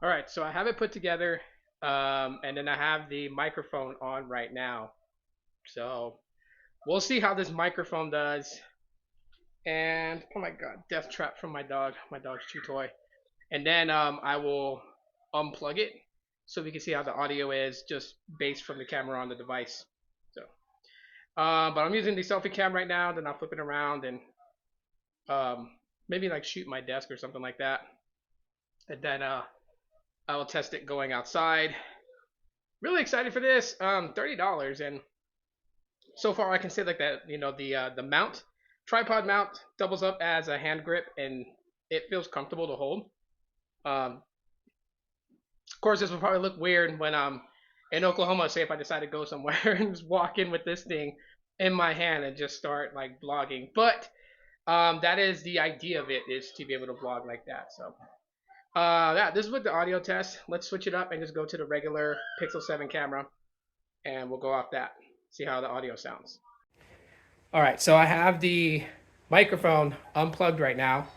All right, so I have it put together, and then I have the microphone on right now. So we'll see how this microphone does. And oh my god, death trap from my dog's chew toy. And then I will unplug it so we can see how the audio is just based from the camera on the device. So, but I'm using the selfie cam right now. Then I'll flip it around and um, maybe like shoot my desk or something like that. And then I will test it going outside. Really excited for this. $30, and so far I can say like that. The mount, tripod mount, doubles up as a hand grip, and it feels comfortable to hold. Um, of course, this will probably look weird when I'm in Oklahoma. Say if I decide to go somewhere and just walk in with this thing in my hand and just start like vlogging, but that is the idea of it, is to be able to vlog like that. So yeah, this is with the audio test. Let's switch it up and just go to the regular Pixel 7 camera, and we'll go off that. See how the audio sounds. All right, so I have the microphone unplugged right now.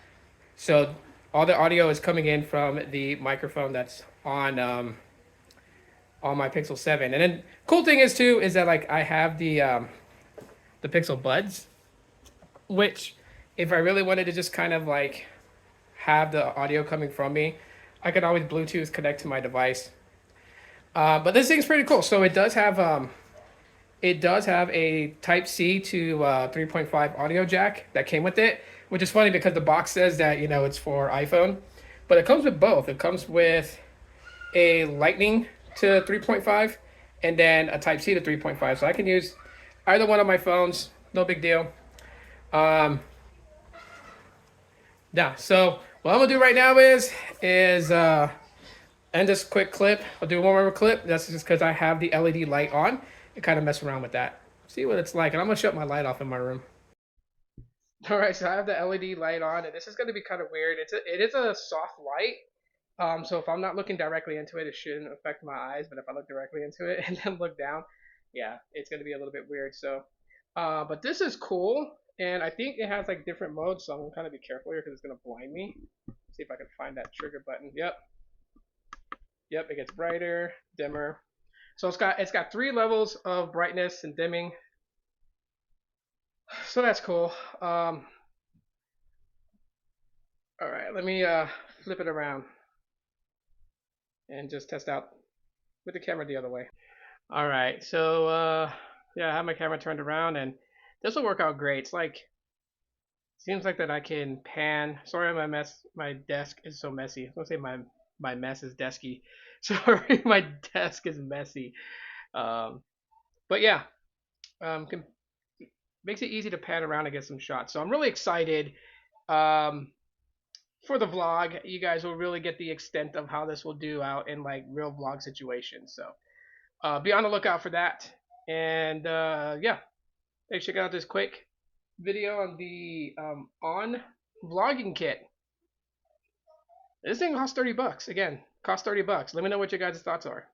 So all the audio is coming in from the microphone that's on my Pixel 7. And then cool thing is too is that like I have the Pixel Buds, which if I really wanted to just kind of like have the audio coming from me, I could always Bluetooth connect to my device. But this thing's pretty cool. So it does have a Type C to 3.5 audio jack that came with it, which is funny because the box says that it's for iPhone, but it comes with both. It comes with a Lightning to 3.5 and then a Type C to 3.5. So I can use either one of my phones, no big deal. Yeah, so what I'm gonna do right now is end this quick clip. I'll do one more clip. That's just because I have the LED light on and kind of mess around with that. See what it's like. And I'm gonna shut my light off in my room. All right, so I have the LED light on, and this is gonna be kind of weird. It is a soft light. So if I'm not looking directly into it, it shouldn't affect my eyes. But if I look directly into it and then look down, yeah, it's gonna be a little bit weird. So, but this is cool, and I think it has like different modes. So I'm gonna kind of be careful here because it's gonna blind me. See if I can find that trigger button. Yep, it gets brighter, dimmer. So it's got 3 levels of brightness and dimming. So that's cool. All right, let me flip it around and just test out with the camera the other way. All right, so yeah, I have my camera turned around, and this will work out great. It's like seems like that I can pan. Sorry, my desk is so messy. I was gonna say my mess is desky. Sorry, my desk is messy. Um, but yeah, can, makes it easy to pan around and get some shots. So I'm really excited um, for the vlog. You guys will really get the extent of how this will do out in like real vlog situations. So be on the lookout for that. And yeah, hey, check out this quick video on the on vlogging kit. This thing costs $30. Again, costs $30. Let me know what your guys' thoughts are.